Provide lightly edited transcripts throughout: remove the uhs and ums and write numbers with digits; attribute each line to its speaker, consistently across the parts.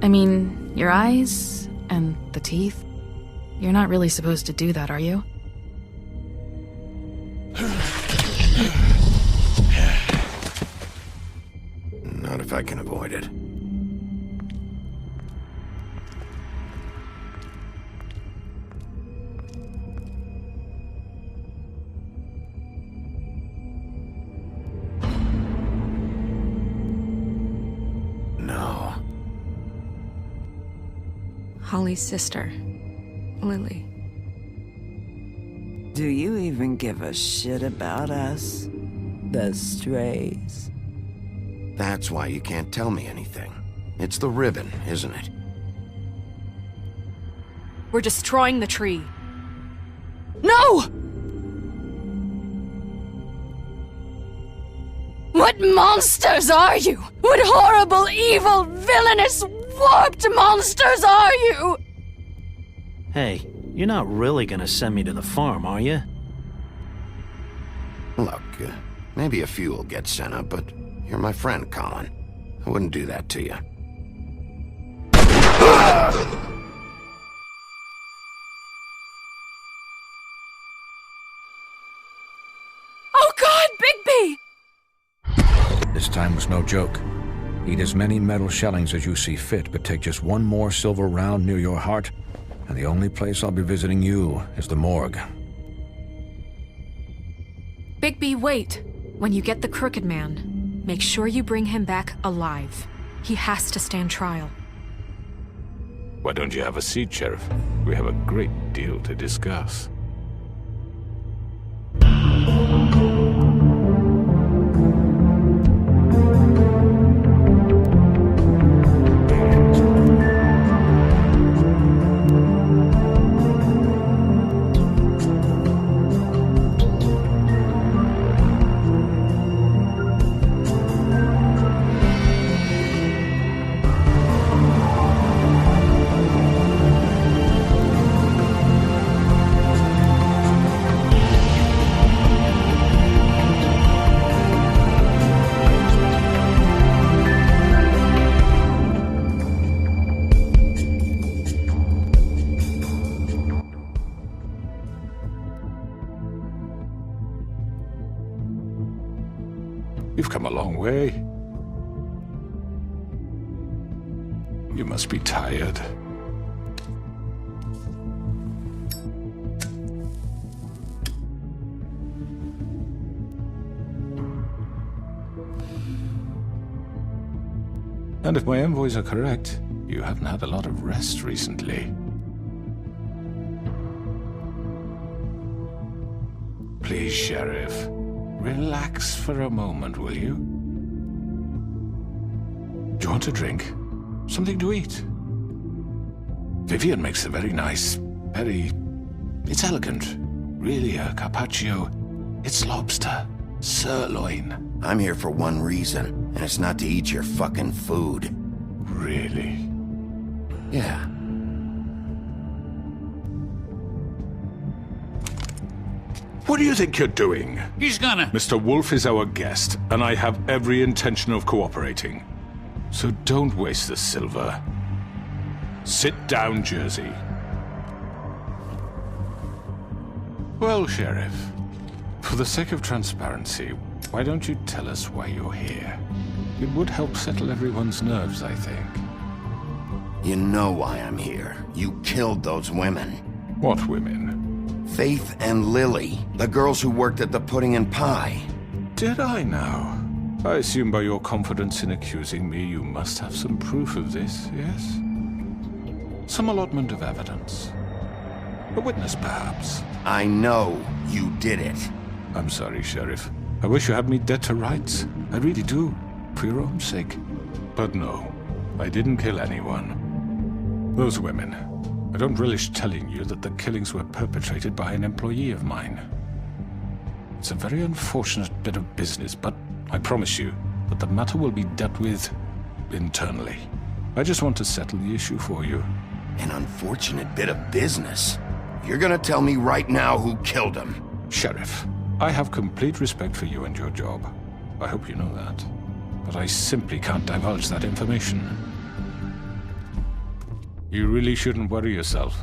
Speaker 1: I mean, your eyes and the teeth. You're not really supposed to do that, are you?
Speaker 2: Not if I can avoid it. No.
Speaker 3: Holly's sister, Lily.
Speaker 4: Do you even give a shit about us? The strays?
Speaker 2: That's why you can't tell me anything. It's the ribbon, isn't it?
Speaker 5: We're destroying the tree.
Speaker 1: No! What monsters are you? What horrible, evil, villainous, warped monsters are you?
Speaker 6: Hey, you're not really gonna send me to the farm, are you?
Speaker 2: Look, maybe a few will get sent up, but you're my friend, Colin. I wouldn't do that to you.
Speaker 5: Oh God, Bigby!
Speaker 7: This time was no joke. Eat as many metal shellings as you see fit, but take just one more silver round near your heart, and the only place I'll be visiting you is the morgue.
Speaker 5: Bigby, wait. When you get the Crooked Man, make sure you bring him back alive. He has to stand trial.
Speaker 8: Why don't you have a seat, Sheriff? We have a great deal to discuss. You've come a long way. You must be tired. And if my envoys are correct, you haven't had a lot of rest recently. Please, Sheriff, relax for a moment, will you? Do you want a drink? Something to eat? Vivian makes a very nice, it's elegant. Really, a carpaccio. It's lobster. Sirloin.
Speaker 2: I'm here for one reason, and it's not to eat your fucking food.
Speaker 8: Really?
Speaker 2: Yeah.
Speaker 8: What do you think you're doing?
Speaker 9: He's gonna...
Speaker 8: Mr. Wolf is our guest, and I have every intention of cooperating. So don't waste the silver. Sit down, Jersey. Well, Sheriff, for the sake of transparency, why don't you tell us why you're here? It would help settle everyone's nerves, I think.
Speaker 2: You know why I'm here. You killed those women.
Speaker 8: What women?
Speaker 2: Faith and Lily, the girls who worked at the Pudding and Pie.
Speaker 8: Did I now? I assume by your confidence in accusing me, you must have some proof of this, yes? Some allotment of evidence. A witness, perhaps.
Speaker 2: I know you did it.
Speaker 8: I'm sorry, Sheriff. I wish you had me dead to rights. I really do, for your own sake. But no, I didn't kill anyone. Those women. I don't relish telling you that the killings were perpetrated by an employee of mine. It's a very unfortunate bit of business, but I promise you that the matter will be dealt with internally. I just want to settle the issue for you.
Speaker 2: An unfortunate bit of business? You're gonna tell me right now who killed him?
Speaker 8: Sheriff, I have complete respect for you and your job. I hope you know that. But I simply can't divulge that information. You really shouldn't worry yourself.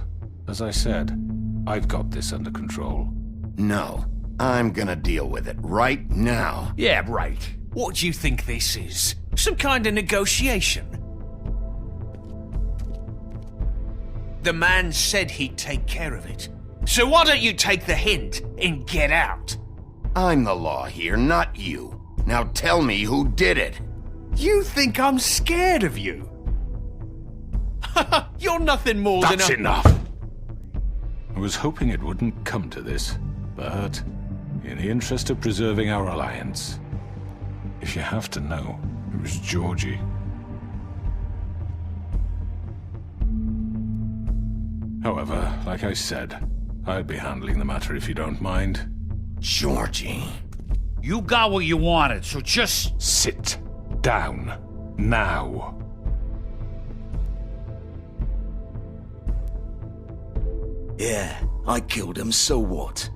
Speaker 8: As I said, I've got this under control.
Speaker 2: No, I'm gonna deal with it right now.
Speaker 9: Yeah, right. What do you think this is? Some kind of negotiation? The man said he'd take care of it. So why don't you take the hint and get out?
Speaker 2: I'm the law here, not you. Now tell me who did it.
Speaker 9: You think I'm scared of you? You're nothing more than
Speaker 8: That's
Speaker 9: a...
Speaker 8: enough! I was hoping it wouldn't come to this, but in the interest of preserving our alliance, if you have to know, it was Georgie. However, like I said, I'll be handling the matter if you don't mind.
Speaker 2: Georgie.
Speaker 10: You got what you wanted, so just...
Speaker 8: Sit down. Now.
Speaker 11: Yeah, I killed him, so what?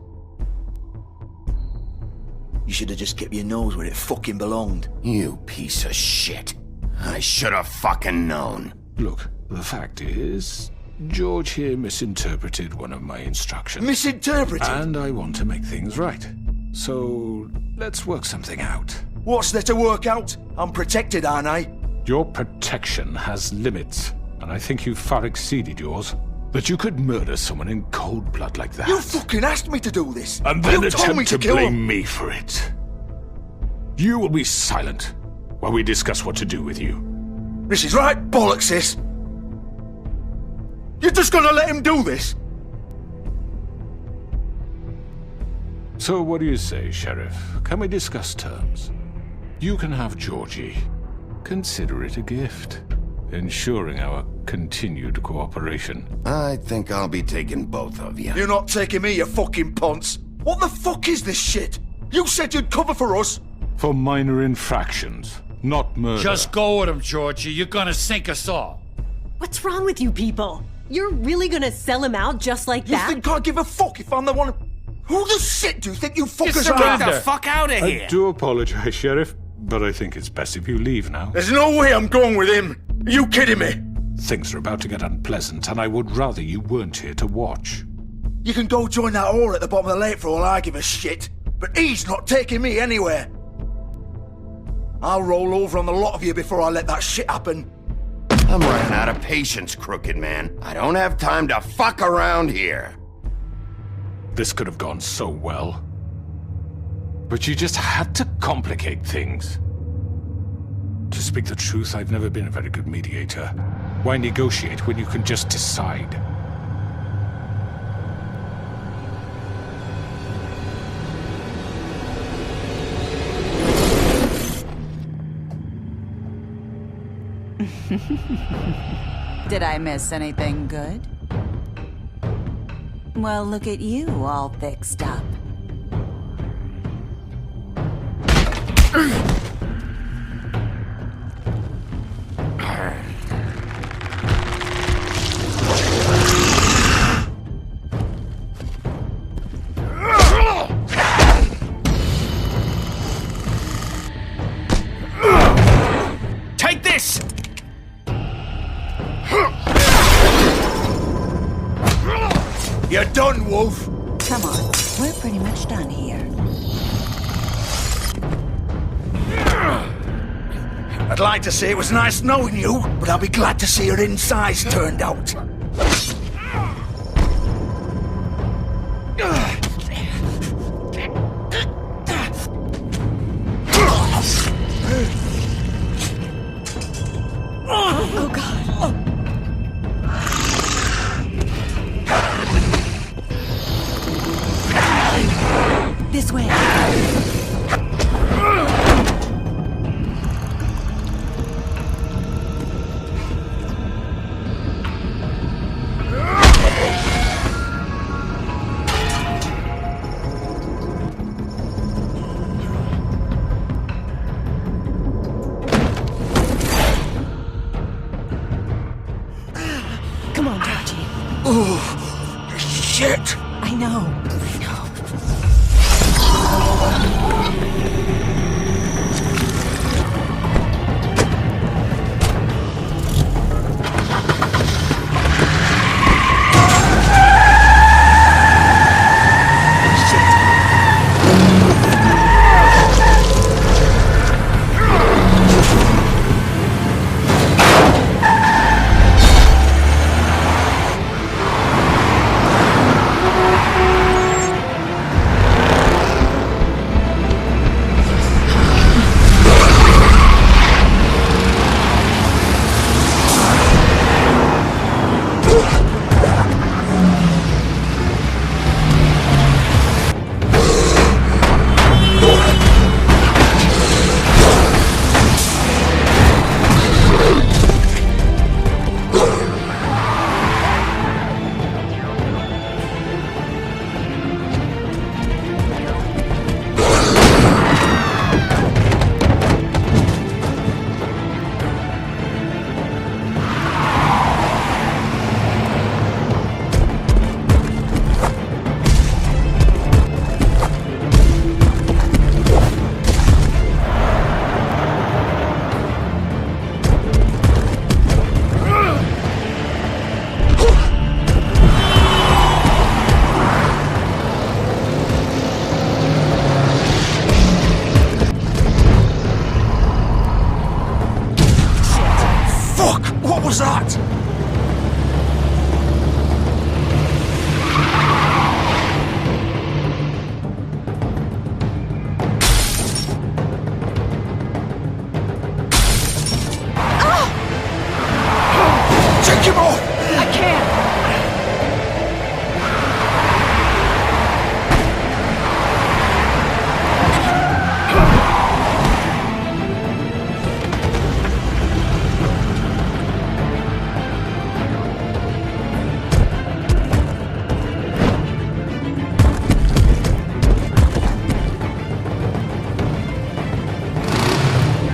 Speaker 11: You should have just kept your nose where it fucking belonged.
Speaker 2: You piece of shit. I should have fucking known.
Speaker 8: Look, the fact is, George here misinterpreted one of my instructions.
Speaker 11: Misinterpreted?
Speaker 8: And I want to make things right. So, let's work something out.
Speaker 11: What's there to work out? I'm protected, aren't I?
Speaker 8: Your protection has limits, and I think you've far exceeded yours. That you could murder someone in cold blood like that.
Speaker 11: You fucking asked me to do this!
Speaker 8: And then
Speaker 11: you told me
Speaker 8: attempt to
Speaker 11: kill
Speaker 8: blame
Speaker 11: him.
Speaker 8: me for it. You will be silent while we discuss what to do with you.
Speaker 11: This is right bollocks, sis. You're just gonna let him do this?
Speaker 8: So what do you say, Sheriff? Can we discuss terms? You can have Georgie. Consider it a gift, ensuring our continued cooperation.
Speaker 2: I think I'll be taking both of you.
Speaker 11: You're not taking me, you fucking ponce. What the fuck is this shit? You said you'd cover for us.
Speaker 8: For minor infractions, not murder.
Speaker 10: Just go with him, Georgie. You're gonna sink us all.
Speaker 12: What's wrong with you people? You're really gonna sell him out just like
Speaker 11: You
Speaker 12: that?
Speaker 11: think I give a fuck if I'm the one... Who the shit do you think you fuckers
Speaker 10: surrender.
Speaker 11: are?
Speaker 9: Get the fuck out of
Speaker 8: I
Speaker 9: here!
Speaker 8: do apologize, Sheriff, but I think it's best if you leave now.
Speaker 11: There's no way I'm going with him. Are you kidding me?
Speaker 8: Things are about to get unpleasant, and I would rather you weren't here to watch.
Speaker 11: You can go join that whore at the bottom of the lake for all I give a shit. But he's not taking me anywhere. I'll roll over on the lot of you before I let that shit happen.
Speaker 2: I'm running out of patience, crooked man. I don't have time to fuck around here.
Speaker 8: This could have gone so well. But you just had to complicate things. To speak the truth, I've never been a very good mediator. Why negotiate when you can just decide?
Speaker 13: Did I miss anything good? Well, look at you, all fixed up.
Speaker 9: Take this!
Speaker 11: You're done, Wolf.
Speaker 13: Come on, we're pretty much done here.
Speaker 11: I'd like to say it was nice knowing you, but I'll be glad to see your insides turned out.
Speaker 12: Oh, God.
Speaker 13: This way.
Speaker 12: Come on, Georgie.
Speaker 11: Oh, shit.
Speaker 12: I know.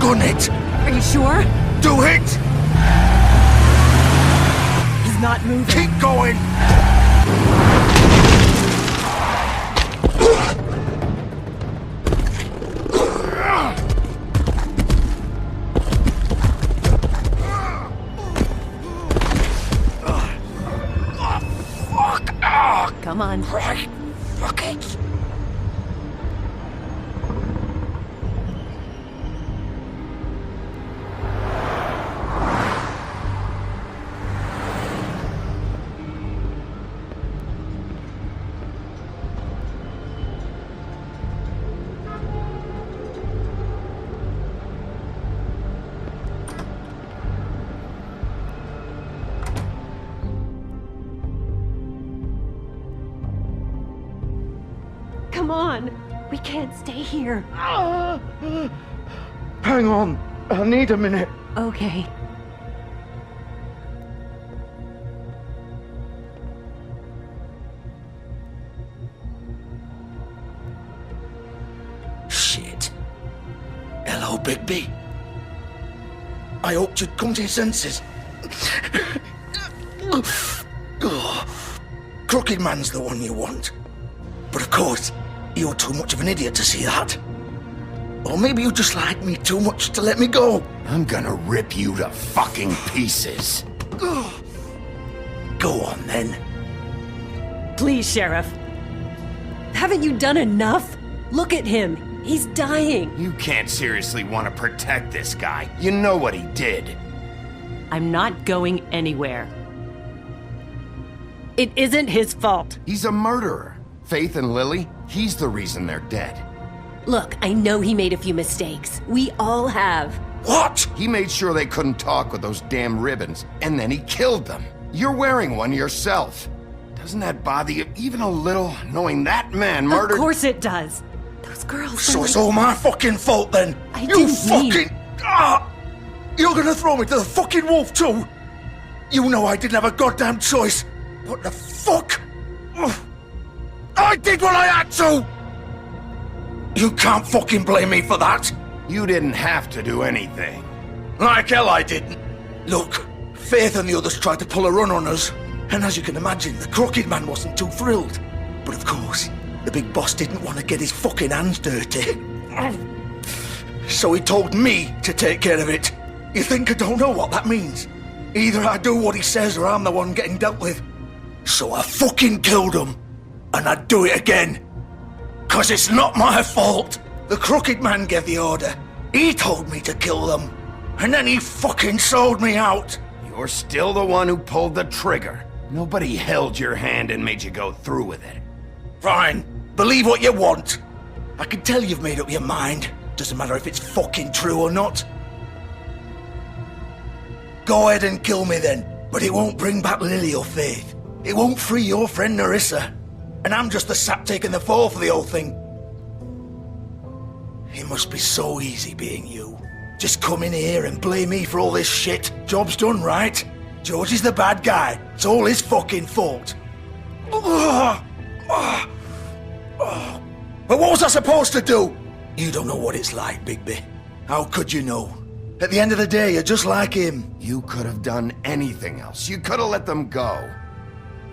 Speaker 11: gun it.
Speaker 12: Are you sure?
Speaker 11: Do it.
Speaker 12: He's not moving.
Speaker 11: Keep going.
Speaker 12: Come on.
Speaker 11: Right. Fuck it.
Speaker 12: Come on. We can't stay here.
Speaker 11: Hang on. I need a minute.
Speaker 12: Okay.
Speaker 11: Shit. Hello, Bigby. I hoped you'd come to your senses. Crooked Man's the one you want. But of course, you're too much of an idiot to see that. Or maybe you just like me too much to let me go.
Speaker 2: I'm gonna rip you to fucking pieces.
Speaker 11: Go on, then.
Speaker 12: Please, Sheriff. Haven't you done enough? Look at him. He's dying.
Speaker 2: You can't seriously want to protect this guy. You know what he did.
Speaker 12: I'm not going anywhere. It isn't his fault.
Speaker 2: He's a murderer. Faith and Lily, he's the reason they're dead.
Speaker 12: Look, I know he made a few mistakes. We all have.
Speaker 11: What?
Speaker 2: He made sure they couldn't talk with those damn ribbons, and then he killed them. You're wearing one yourself. Doesn't that bother you even a little, knowing that man murdered—
Speaker 12: Of course it does. Those girls—
Speaker 11: So it's all my fucking fault then?
Speaker 12: I
Speaker 11: You
Speaker 12: didn't mean—
Speaker 11: fucking— You're gonna throw me to the fucking wolf too? You know I didn't have a goddamn choice. What the fuck? I did what I had to! You can't fucking blame me for that.
Speaker 2: You didn't have to do anything.
Speaker 11: Like hell I didn't. Look, Faith and the others tried to pull a run on us. And as you can imagine, the Crooked Man wasn't too thrilled. But of course, the big boss didn't want to get his fucking hands dirty. So he told me to take care of it. You think I don't know what that means? Either I do what he says or I'm the one getting dealt with. So I fucking killed him. And I'd do it again. 'Cause it's not my fault. The Crooked Man gave the order. He told me to kill them. And then he fucking sold me out.
Speaker 2: You're still the one who pulled the trigger. Nobody held your hand and made you go through with it.
Speaker 11: Fine. Believe what you want. I can tell you've made up your mind. Doesn't matter if it's fucking true or not. Go ahead and kill me then. But it won't bring back Lily or Faith. It won't free your friend Nerissa. And I'm just the sap taking the fall for the whole thing. It must be so easy being you. Just come in here and blame me for all this shit. Job's done, right? George is the bad guy. It's all his fucking fault. But what was I supposed to do? You don't know what it's like, Bigby. How could you know? At the end of the day, you're just like him.
Speaker 2: You could have done anything else. You could have let them go.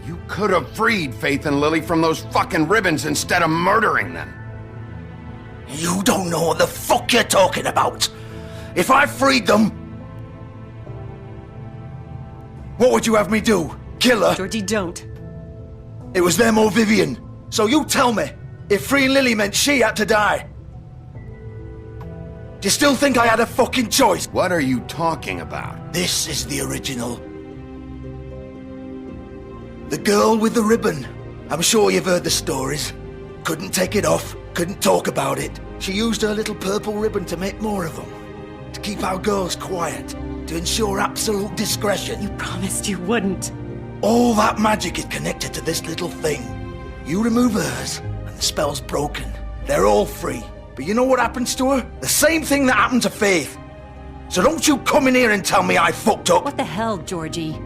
Speaker 2: You could have freed Faith and Lily from those fucking ribbons instead of murdering them.
Speaker 11: You don't know what the fuck you're talking about. If I freed them, what would you have me do? Kill her?
Speaker 12: Georgie, don't.
Speaker 11: It was them or Vivian. So you tell me, if freeing Lily meant she had to die, do you still think I had a fucking choice?
Speaker 2: What are you talking about?
Speaker 11: This is the original. The girl with the ribbon. I'm sure you've heard the stories. Couldn't take it off, couldn't talk about it. She used her little purple ribbon to make more of them. To keep our girls quiet. To ensure absolute discretion.
Speaker 12: You promised you wouldn't.
Speaker 11: All that magic is connected to this little thing. You remove hers, and the spell's broken. They're all free. But you know what happens to her? The same thing that happened to Faith. So don't you come in here and tell me I fucked up.
Speaker 12: What the hell, Georgie?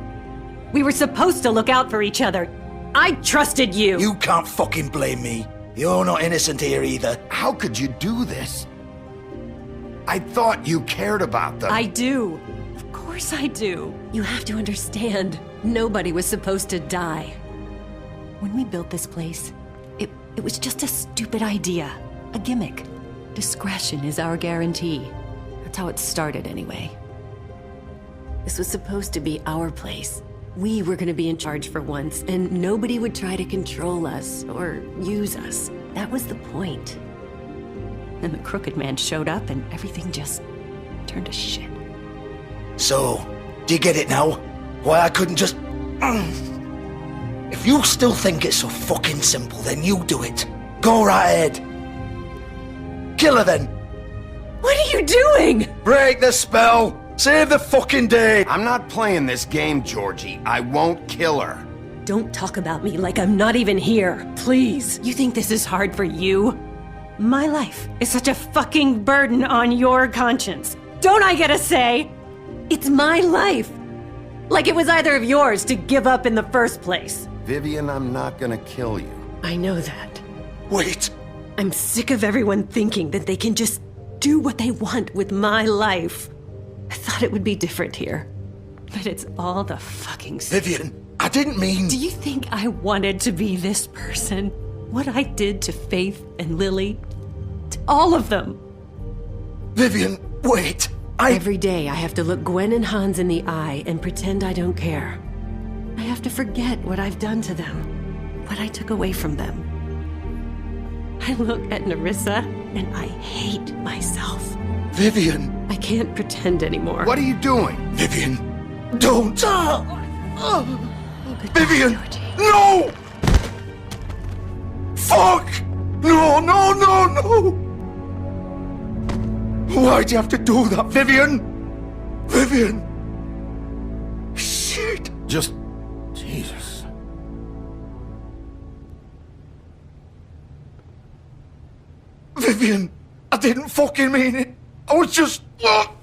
Speaker 12: We were supposed to look out for each other. I trusted you.
Speaker 11: You can't fucking blame me. You're not innocent here either.
Speaker 2: How could you do this? I thought you cared about them.
Speaker 12: I do. Of course I do. You have to understand, nobody was supposed to die. When we built this place, it was just a stupid idea. A gimmick. Discretion is our guarantee. That's how it started anyway. This was supposed to be our place. We were gonna be in charge for once, and nobody would try to control us or use us. That was the point. Then the Crooked Man showed up and everything just turned to shit.
Speaker 11: So, do you get it now? Why I couldn't just... If you still think it's so fucking simple, then you do it. Go right ahead. Kill her then.
Speaker 12: What are you doing?
Speaker 11: Break the spell. Save the fucking day.
Speaker 2: I'm not playing this game, Georgie. I won't kill her.
Speaker 12: Don't talk about me like I'm not even here, please. You think this is hard for you? My life is such a fucking burden on your conscience. Don't I get a say? It's my life. Like it was either of yours to give up in the first place.
Speaker 2: Vivian, I'm not gonna kill you.
Speaker 12: I know that.
Speaker 11: Wait.
Speaker 12: I'm sick of everyone thinking that they can just do what they want with my life. I thought it would be different here. But it's all the fucking same.
Speaker 11: Vivian, I didn't mean...
Speaker 12: Do you think I wanted to be this person? What I did to Faith and Lily? To all of them?
Speaker 11: Vivian, wait.
Speaker 12: Every day I have to look Gwen and Hans in the eye and pretend I don't care. I have to forget what I've done to them. What I took away from them. I look at Nerissa and I hate myself.
Speaker 11: Vivian.
Speaker 12: I can't pretend anymore.
Speaker 2: What are you doing?
Speaker 11: Vivian, don't. Vivian, no! Fuck! No, no, no, no! Why'd you have to do that, Vivian? Vivian! Shit!
Speaker 2: Just... Jesus.
Speaker 11: Vivian, I didn't fucking mean it. I was just... Oh!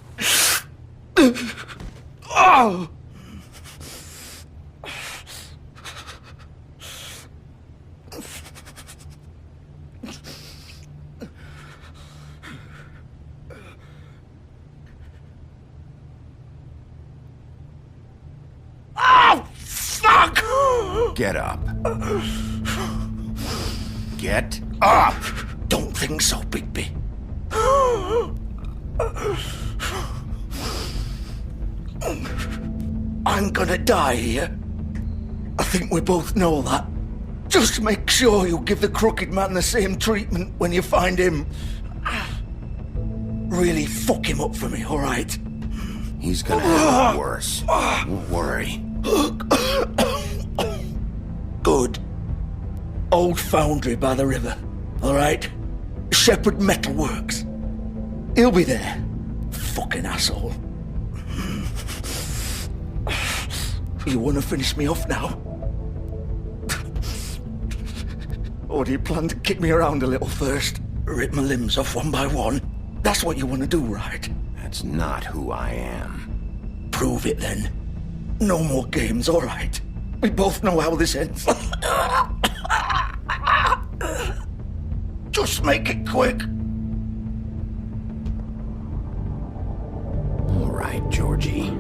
Speaker 11: Oh, fuck!
Speaker 2: Get up. Get up!
Speaker 11: Don't think so, Bigby. I'm gonna die here. I think we both know that. Just make sure you give the Crooked Man the same treatment when you find him. Really fuck him up for me, alright?
Speaker 2: He's gonna have it worse. Don't worry.
Speaker 11: Good. Old foundry by the river, alright? Shepherd Metalworks. He'll be there. Fucking asshole. You wanna finish me off now? Or do you plan to kick me around a little first? Rip my limbs off one by one? That's what you wanna do, right?
Speaker 2: That's not who I am.
Speaker 11: Prove it then. No more games, alright? We both know how this ends. Just make it quick.
Speaker 2: All right, Georgie.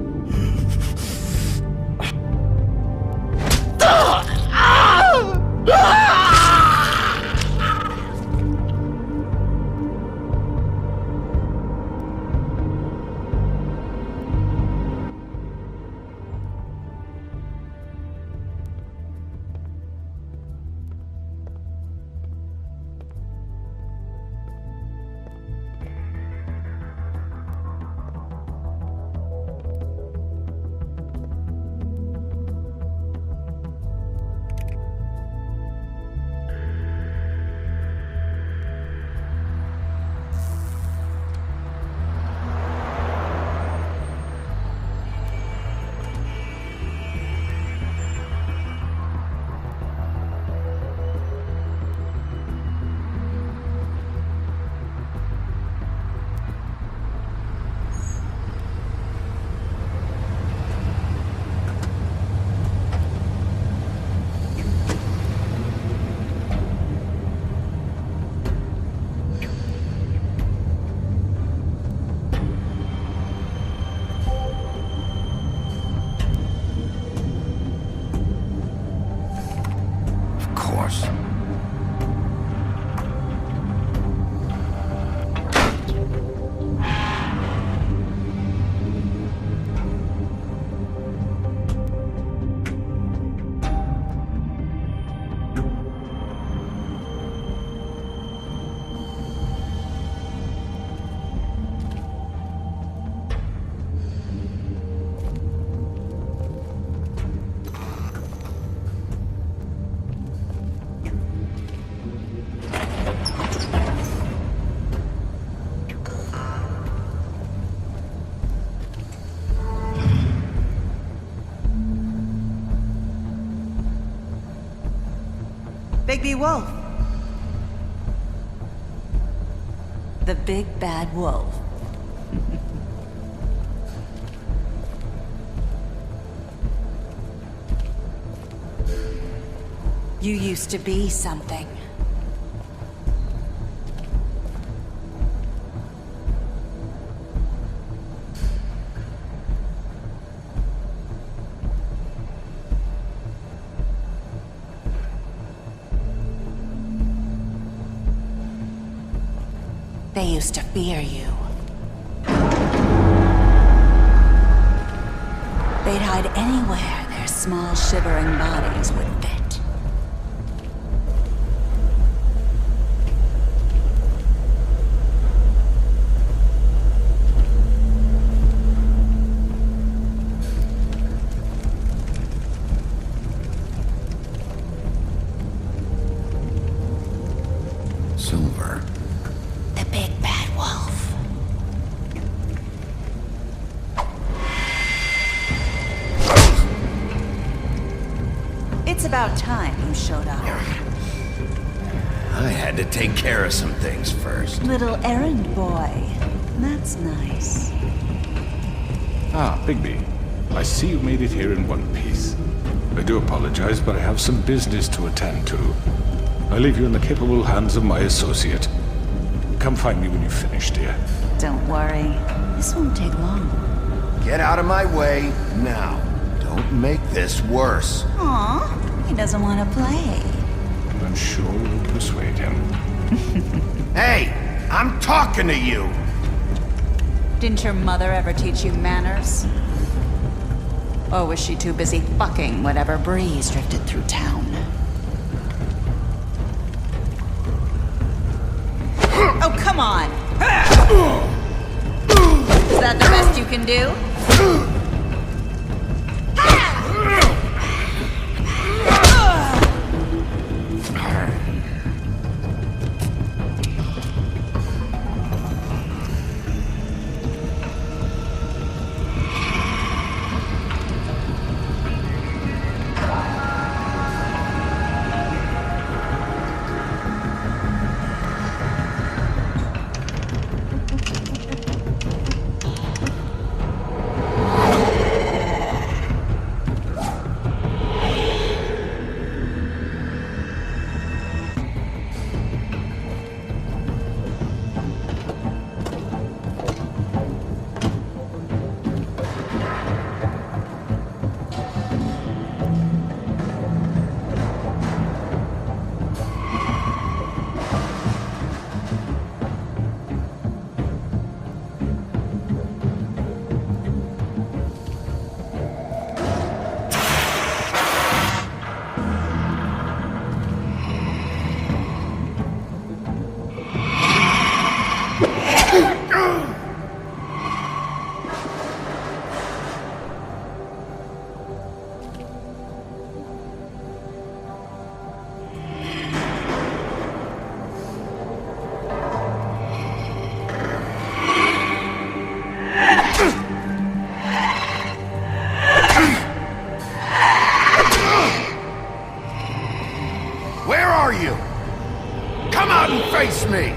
Speaker 13: baby wolf. The big bad wolf. You used to be something. They used to fear you. They'd hide anywhere their small, shivering bodies would fit.
Speaker 2: Silver.
Speaker 13: The big bad wolf. It's about time you showed up.
Speaker 2: I had to take care of some things first.
Speaker 13: Little errand boy. That's nice.
Speaker 8: Ah, Bigby. I see you made it here in one piece. I do apologize, but I have some business to attend to. I leave you in the capable hands of my associate. Come find me when you've finished, dear.
Speaker 13: Don't worry. This won't take long.
Speaker 2: Get out of my way now. Don't make this worse.
Speaker 13: Aw, he doesn't want to play.
Speaker 8: I'm sure we'll persuade him.
Speaker 2: Hey, I'm talking to you.
Speaker 13: Didn't your mother ever teach you manners? Or was she too busy fucking whatever breeze drifted through town? Oh, come on! Is that the best you can do?
Speaker 2: Where are you? Come out and face me!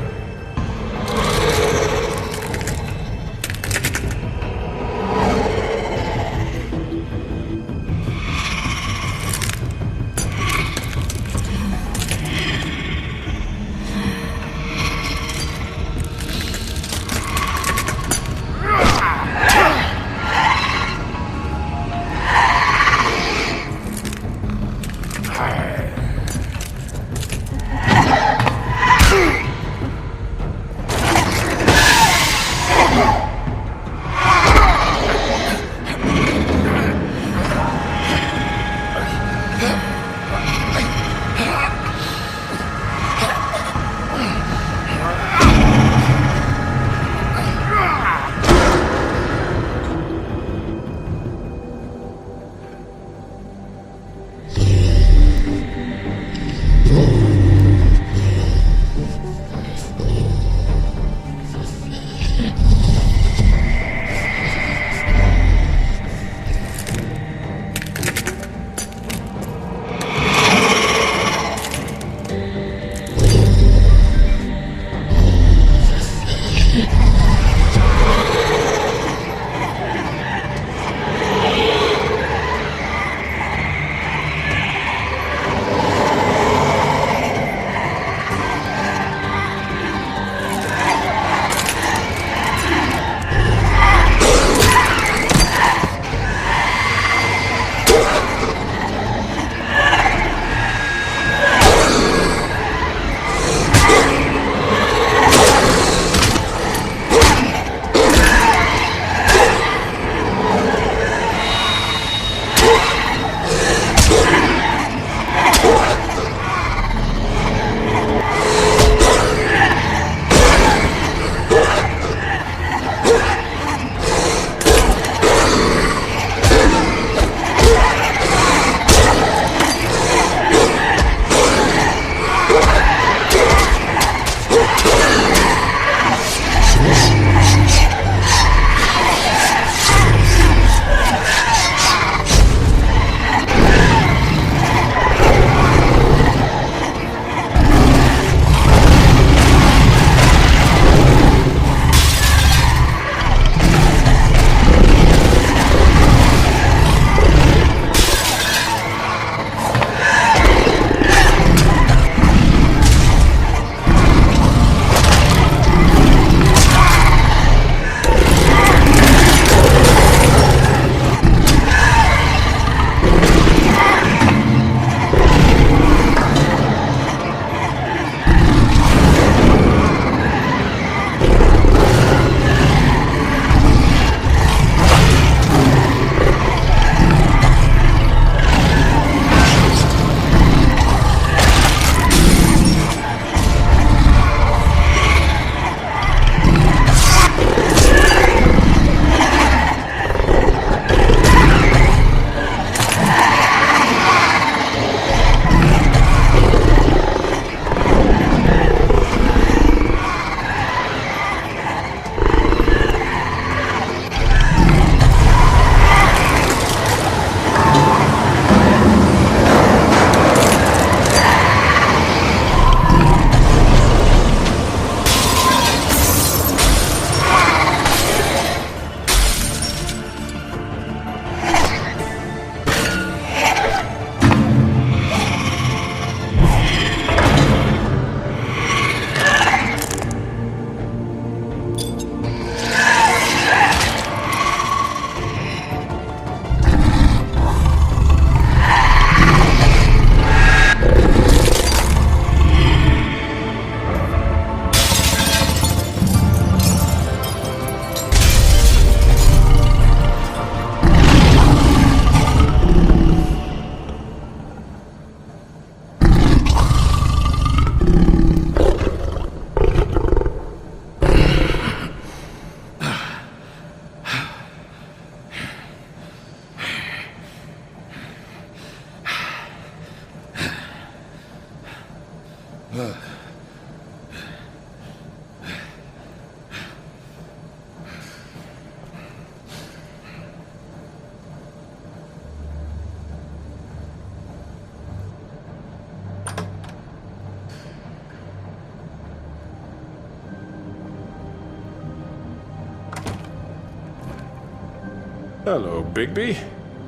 Speaker 8: Hello, Bigby.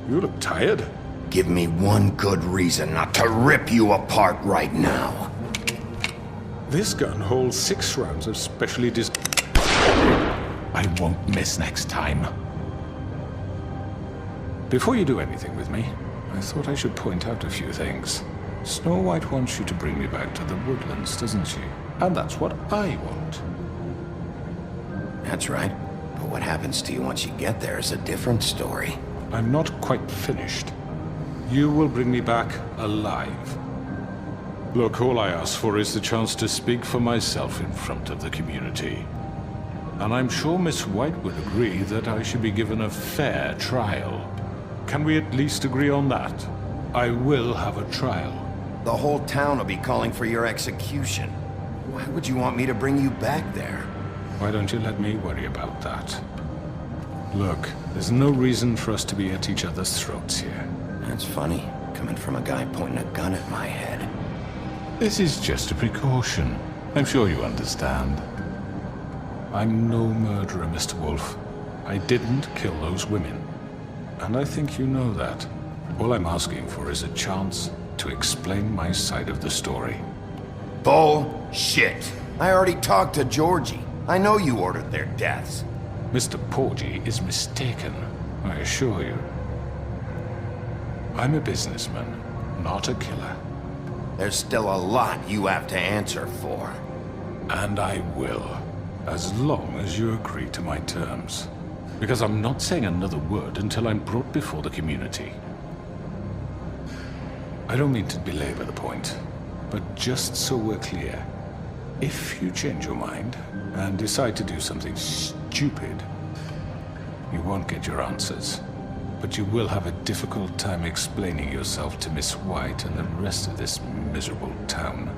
Speaker 8: You look tired.
Speaker 2: Give me one good reason not to rip you apart right now.
Speaker 8: This gun holds 6 rounds of specially I won't miss next time. Before you do anything with me, I thought I should point out a few things. Snow White wants you to bring me back to the woodlands, doesn't she? And that's what I want.
Speaker 2: That's right. But what happens to you once you get there is a different story.
Speaker 8: I'm not quite finished. You will bring me back alive. Look, all I ask for is the chance to speak for myself in front of the community. And I'm sure Miss White would agree that I should be given a fair trial. Can we at least agree on that? I will have a trial.
Speaker 2: The whole town will be calling for your execution. Why would you want me to bring you back there?
Speaker 8: Why don't you let me worry about that? Look, there's no reason for us to be at each other's throats here.
Speaker 2: That's funny, coming from a guy pointing a gun at my head.
Speaker 8: This is just a precaution. I'm sure you understand. I'm no murderer, Mr. Wolf. I didn't kill those women. And I think you know that. All I'm asking for is a chance to explain my side of the story.
Speaker 2: Bullshit. I already talked to Georgie. I know you ordered their deaths.
Speaker 8: Mr. Porgy is mistaken, I assure you. I'm a businessman, not a killer.
Speaker 2: There's still a lot you have to answer for.
Speaker 8: And I will, as long as you agree to my terms. Because I'm not saying another word until I'm brought before the community. I don't mean to belabor the point, but just so we're clear, if you change your mind and decide to do something stupid, you won't get your answers. But you will have a difficult time explaining yourself to Miss White and the rest of this miserable town.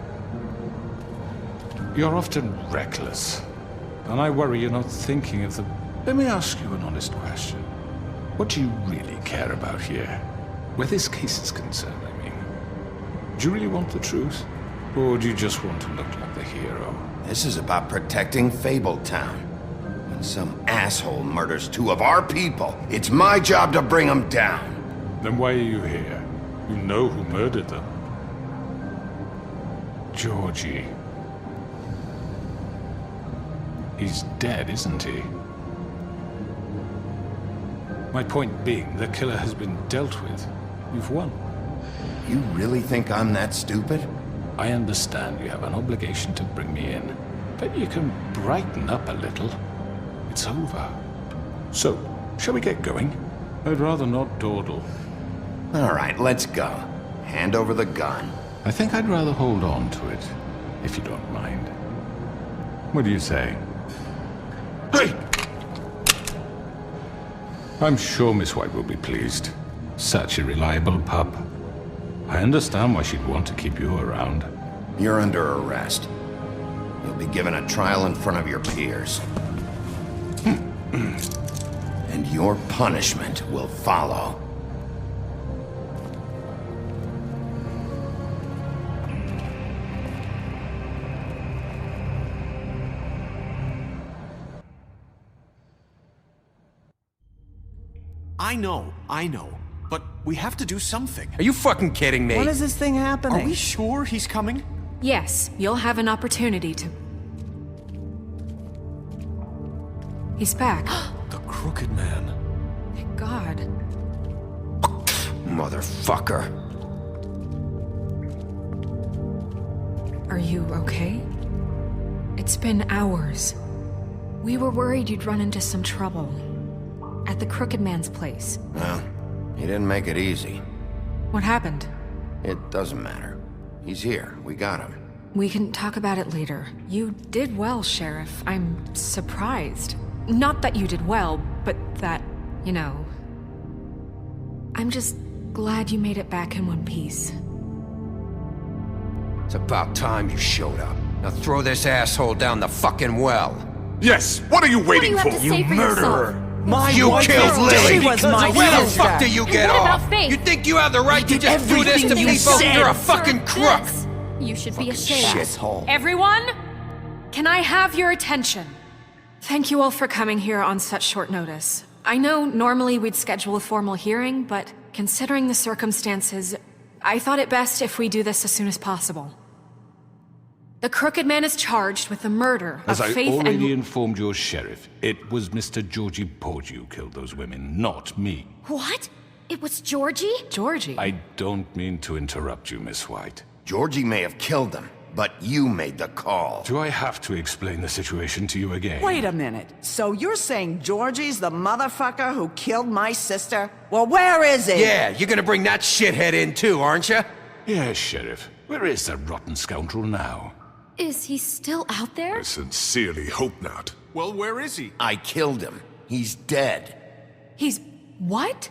Speaker 8: You're often reckless, and I worry you're not thinking of the... Let me ask you an honest question. What do you really care about here? Where this case is concerned, I mean. Do you really want the truth? Or do you just want to look like the hero?
Speaker 2: This is about protecting Fabletown. When some asshole murders 2 of our people, it's my job to bring them down.
Speaker 8: Then why are you here? You know who murdered them. Georgie. He's dead, isn't he? My point being, the killer has been dealt with. You've won.
Speaker 2: You really think I'm that stupid?
Speaker 8: I understand you have an obligation to bring me in, but you can brighten up a little. It's over. So, shall we get going? I'd rather not dawdle.
Speaker 2: All right, let's go. Hand over the gun.
Speaker 8: I think I'd rather hold on to it, if you don't mind. What do you say? Hey! I'm sure Miss White will be pleased. Such a reliable pup. I understand why she'd want to keep you around.
Speaker 2: You're under arrest. You'll be given a trial in front of your peers. And your punishment will follow.
Speaker 9: I know. But we have to do something.
Speaker 14: Are you fucking kidding me?
Speaker 4: When is this thing happening?
Speaker 9: Are we sure he's coming?
Speaker 5: Yes, you'll have an opportunity to... He's back.
Speaker 14: The Crooked Man.
Speaker 5: Thank God.
Speaker 14: Motherfucker.
Speaker 5: Are you okay? It's been hours. We were worried you'd run into some trouble. At the Crooked Man's place.
Speaker 2: Well, he didn't make it easy.
Speaker 5: What happened?
Speaker 2: It doesn't matter. He's here. We got him.
Speaker 5: We can talk about it later. You did well, Sheriff. I'm surprised. Not that you did well, but that, you know... I'm just glad you made it back in one piece.
Speaker 14: It's about time you showed up. Now throw this asshole down the fucking well.
Speaker 15: Yes, what are you waiting for?
Speaker 12: You murderer!
Speaker 14: You killed Lily!
Speaker 4: She was my
Speaker 14: Where the
Speaker 4: sister.
Speaker 14: fuck do you get
Speaker 12: What
Speaker 14: off?
Speaker 12: about Faith?
Speaker 14: You think you have the right to just do this to people? You're a fucking crook!
Speaker 12: You should be ashamed.
Speaker 2: Shithole.
Speaker 5: Everyone, can I have your attention? Thank you all for coming here on such short notice. I know normally we'd schedule a formal hearing, but considering the circumstances, I thought it best if we do this as soon as possible. The Crooked Man is charged with the murder of
Speaker 8: Faith
Speaker 5: Faith
Speaker 8: As I already
Speaker 5: and...
Speaker 8: informed your sheriff, it was Mr. Georgie Porgy who killed those women, not me.
Speaker 1: What? It was Georgie?
Speaker 5: Georgie?
Speaker 8: I don't mean to interrupt you, Miss White.
Speaker 2: Georgie may have killed them, but you made the call.
Speaker 8: Do I have to explain the situation to you again?
Speaker 4: Wait a minute. So you're saying Georgie's the motherfucker who killed my sister? Well, where is he?
Speaker 14: Yeah, you're gonna bring that shithead in too, aren't you?
Speaker 8: Yes, Sheriff. Where is that rotten scoundrel now?
Speaker 1: Is he still out there?
Speaker 15: I sincerely hope not. Well, where is he?
Speaker 2: I killed him. He's dead.
Speaker 5: He's... what?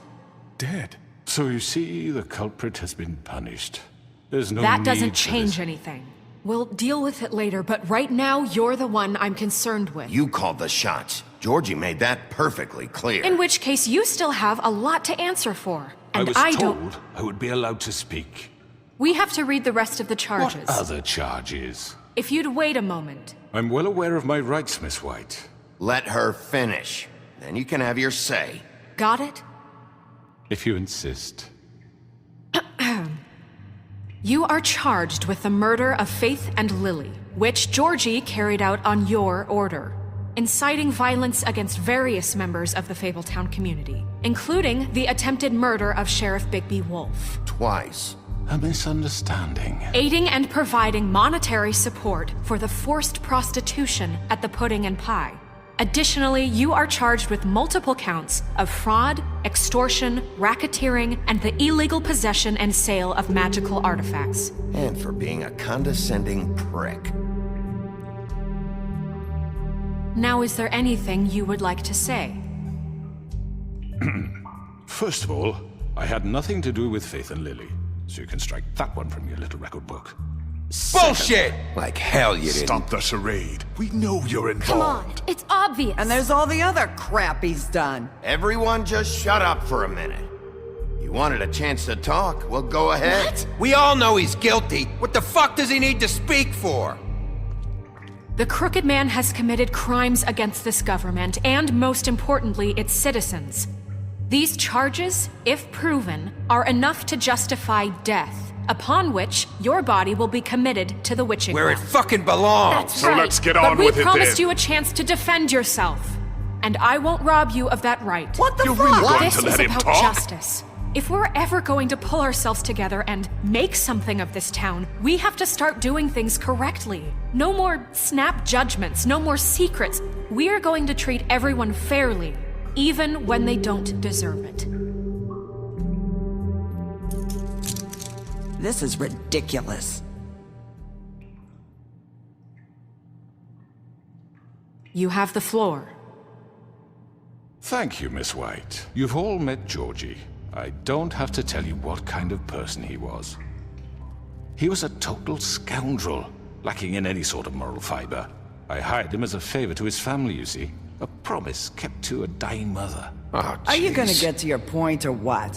Speaker 8: Dead. So you see, the culprit has been punished. There's no
Speaker 5: That
Speaker 8: need
Speaker 5: doesn't
Speaker 8: for
Speaker 5: change
Speaker 8: this.
Speaker 5: anything. We'll deal with it later, but right now, you're the one I'm concerned with.
Speaker 2: You called the shots. Georgie made that perfectly clear.
Speaker 5: In which case, you still have a lot to answer for. And
Speaker 8: I was told I would be allowed to speak.
Speaker 5: We have to read the rest of the charges.
Speaker 8: What other charges?
Speaker 5: If you'd wait a moment.
Speaker 8: I'm well aware of my rights, Miss White.
Speaker 2: Let her finish. Then you can have your say.
Speaker 5: Got it?
Speaker 8: If you insist.
Speaker 5: You are charged with the murder of Faith and Lily, which Georgie carried out on your order, inciting violence against various members of the Fabletown community, including the attempted murder of Sheriff Bigby Wolf.
Speaker 2: Twice.
Speaker 8: A misunderstanding.
Speaker 5: Aiding and providing monetary support for the forced prostitution at the Pudding and Pie. Additionally, you are charged with multiple counts of fraud, extortion, racketeering, and the illegal possession and sale of magical artifacts.
Speaker 2: And for being a condescending prick.
Speaker 5: Now, is there anything you would like to say?
Speaker 8: First of all, I had nothing to do with Faith and Lily, so you can strike that one from your little record book.
Speaker 14: Bullshit! Like hell you didn't.
Speaker 15: Stop the charade. We know you're involved.
Speaker 1: Come on, it's obvious.
Speaker 4: And there's all the other crap he's done.
Speaker 2: Everyone just shut up for a minute. You wanted a chance to talk, well go ahead.
Speaker 1: What?
Speaker 14: We all know he's guilty. What the fuck does he need to speak for?
Speaker 5: The Crooked Man has committed crimes against this government and, most importantly, its citizens. These charges, if proven, are enough to justify death, upon which your body will be committed to the witching
Speaker 14: Where it
Speaker 5: well.
Speaker 14: fucking belongs.
Speaker 1: That's
Speaker 15: So
Speaker 1: right.
Speaker 15: let's get on
Speaker 5: But we
Speaker 15: with it
Speaker 5: promised
Speaker 15: then.
Speaker 5: you a chance to defend yourself, and I won't rob you of that right.
Speaker 4: What the
Speaker 15: You're
Speaker 4: fuck?
Speaker 15: really going
Speaker 5: This
Speaker 15: to
Speaker 5: is
Speaker 15: let him
Speaker 5: about
Speaker 15: talk?
Speaker 5: justice. If we're ever going to pull ourselves together and make something of this town, we have to start doing things correctly. No more snap judgments, no more secrets. We are going to treat everyone fairly, even when they don't deserve it.
Speaker 4: This is ridiculous.
Speaker 5: You have the floor.
Speaker 8: Thank you, Miss White. You've all met Georgie. I don't have to tell you what kind of person he was. He was a total scoundrel, lacking in any sort of moral fiber. I hired him as a favor to his family, you see. A promise kept to a dying mother.
Speaker 2: Oh,
Speaker 4: Are you gonna
Speaker 2: jeez.
Speaker 4: get to your point or what?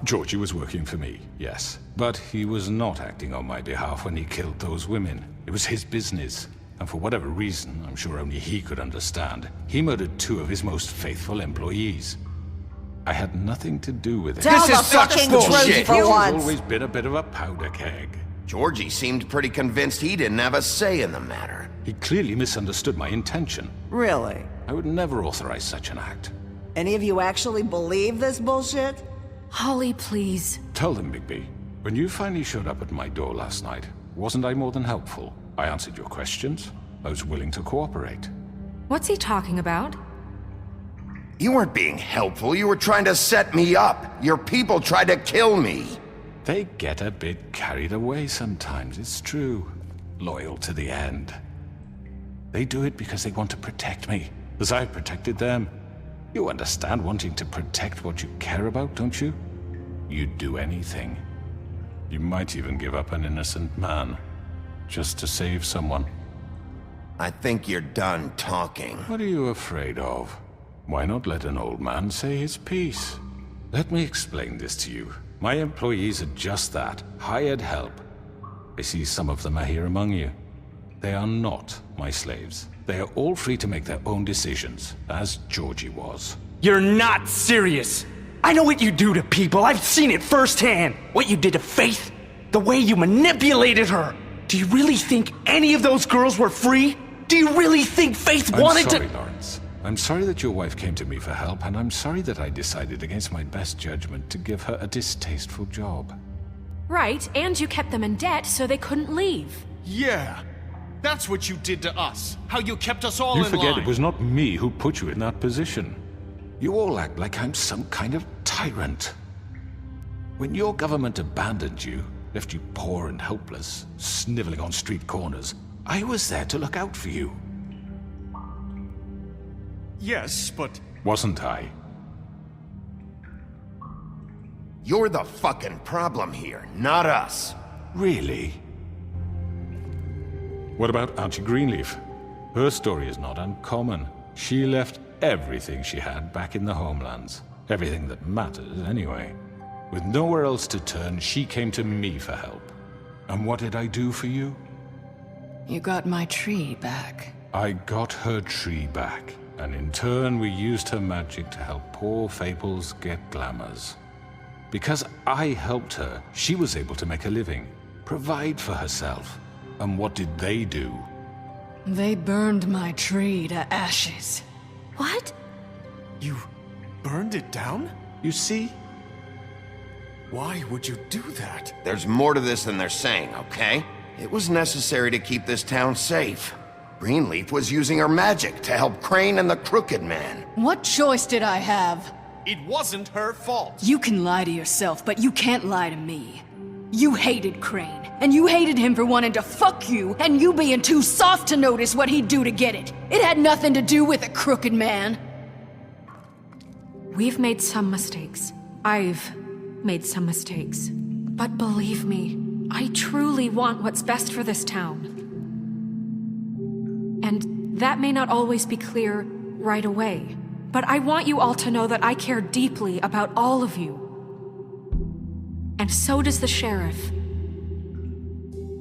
Speaker 8: Georgie was working for me, yes. But he was not acting on my behalf when he killed those women. It was his business. And for whatever reason, I'm sure only he could understand, he murdered 2 of his most faithful employees. I had nothing to do with it.
Speaker 4: Tell
Speaker 14: This
Speaker 4: the
Speaker 14: is such
Speaker 4: fucking
Speaker 14: bullshit.
Speaker 4: truth for
Speaker 8: He's
Speaker 4: once.
Speaker 8: always been a bit of a powder keg.
Speaker 2: Georgie seemed pretty convinced he didn't have a say in the matter.
Speaker 8: He clearly misunderstood my intention.
Speaker 4: Really?
Speaker 8: I would never authorize such an act.
Speaker 4: Any of you actually believe this bullshit?
Speaker 5: Holly, please.
Speaker 8: Tell them, Bigby. When you finally showed up at my door last night, wasn't I more than helpful? I answered your questions. I was willing to cooperate.
Speaker 5: What's he talking about?
Speaker 2: You weren't being helpful, you were trying to set me up. Your people tried to kill me.
Speaker 8: They get a bit carried away sometimes, it's true. Loyal to the end. They do it because they want to protect me, as I've protected them. You understand wanting to protect what you care about, don't you? You'd do anything. You might even give up an innocent man, just to save someone.
Speaker 2: I think you're done talking.
Speaker 8: What are you afraid of? Why not let an old man say his piece? Let me explain this to you. My employees are just that, hired help. I see some of them are here among you. They are not my slaves. They are all free to make their own decisions, as Georgie was.
Speaker 16: You're not serious! I know what you do to people. I've seen it firsthand. What you did to Faith. The way you manipulated her. Do you really think any of those girls were free? Do you really think Faith wanted to—
Speaker 8: I'm sorry, Lawrence. I'm sorry that your wife came to me for help, and I'm sorry that I decided against my best judgment to give her a distasteful job.
Speaker 5: Right, and you kept them in debt so they couldn't leave.
Speaker 17: Yeah. That's what you did to us. How you kept us all in line.
Speaker 8: You forget it was not me who put you in that position. You all act like I'm some kind of tyrant. When your government abandoned you, left you poor and helpless, sniveling on street corners, I was there to look out for you.
Speaker 17: Yes, but...
Speaker 8: Wasn't I?
Speaker 2: You're the fucking problem here, not us.
Speaker 8: Really? What about Auntie Greenleaf? Her story is not uncommon. She left everything she had back in the homelands. Everything that matters, anyway. With nowhere else to turn, she came to me for help. And what did I do for you?
Speaker 1: You got my tree back.
Speaker 8: I got her tree back, and in turn we used her magic to help poor Fables get glamours. Because I helped her, she was able to make a living, provide for herself. And what did they do?
Speaker 1: They burned my tree to ashes.
Speaker 12: What?
Speaker 17: You burned it down?
Speaker 8: You see?
Speaker 17: Why would you do that?
Speaker 2: There's more to this than they're saying, okay? It was necessary to keep this town safe. Greenleaf was using her magic to help Crane and the Crooked Man.
Speaker 1: What choice did I have?
Speaker 17: It wasn't her fault.
Speaker 1: You can lie to yourself, but you can't lie to me. You hated Crane, and you hated him for wanting to fuck you, and you being too soft to notice what he'd do to get it. It had nothing to do with the Crooked Man.
Speaker 5: We've made some mistakes. I've made some mistakes. But believe me, I truly want what's best for this town. And that may not always be clear right away, but I want you all to know that I care deeply about all of you. And so does the sheriff.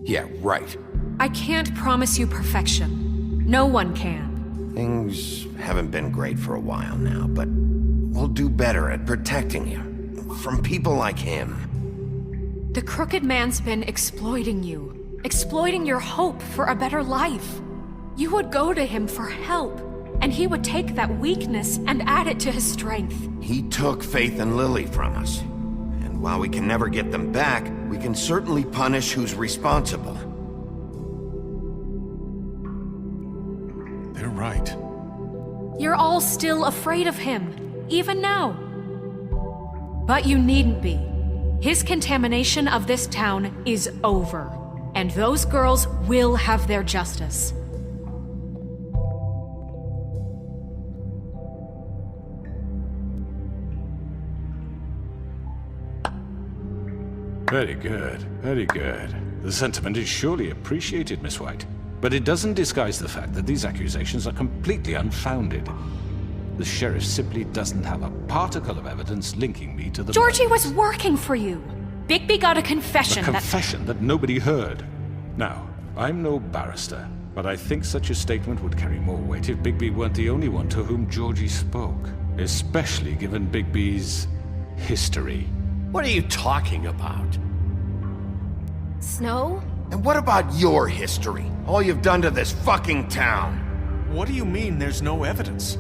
Speaker 2: Yeah, right.
Speaker 5: I can't promise you perfection. No one can.
Speaker 2: Things haven't been great for a while now, but we'll do better at protecting you. From people like him.
Speaker 5: The Crooked Man's been exploiting you. Exploiting your hope for a better life. You would go to him for help, and he would take that weakness and add it to his strength.
Speaker 2: He took Faith and Lily from us. And while we can never get them back, we can certainly punish who's responsible.
Speaker 17: They're right.
Speaker 5: You're all still afraid of him, even now. But you needn't be. His contamination of this town is over, and those girls will have their justice.
Speaker 8: Very good, very good. The sentiment is surely appreciated, Miss White. But it doesn't disguise the fact that these accusations are completely unfounded. The sheriff simply doesn't have a particle of evidence linking me to the...
Speaker 5: Georgie was working for you. Bigby got a confession
Speaker 8: A confession that nobody heard. Now, I'm no barrister, but I think such a statement would carry more weight if Bigby weren't the only one to whom Georgie spoke. Especially given Bigby's history.
Speaker 17: What are you talking about?
Speaker 12: Snow?
Speaker 2: And what about your history? All you've done to this fucking town?
Speaker 17: What do you mean there's no evidence?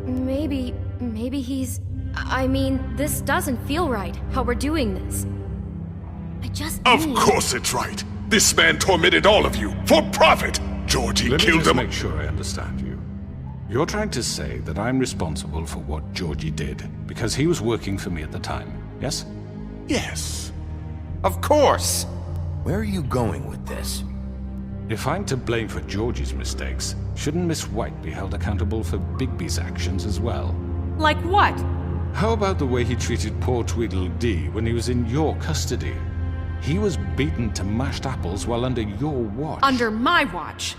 Speaker 18: Maybe he's... I mean, this doesn't feel right, how we're doing this. I just
Speaker 15: Of course it's right. This man tormented all of you, for profit! Georgie
Speaker 8: Let me
Speaker 15: killed
Speaker 8: just
Speaker 15: him.
Speaker 8: make sure I understand you. You're trying to say that I'm responsible for what Georgie did, because he was working for me at the time, yes?
Speaker 15: Yes.
Speaker 2: Of course! Where are you going with this?
Speaker 8: If I'm to blame for Georgie's mistakes, shouldn't Miss White be held accountable for Bigby's actions as well?
Speaker 5: Like what?
Speaker 8: How about the way he treated poor Tweedledee when he was in your custody? He was beaten to mashed apples while under your watch.
Speaker 5: Under my watch.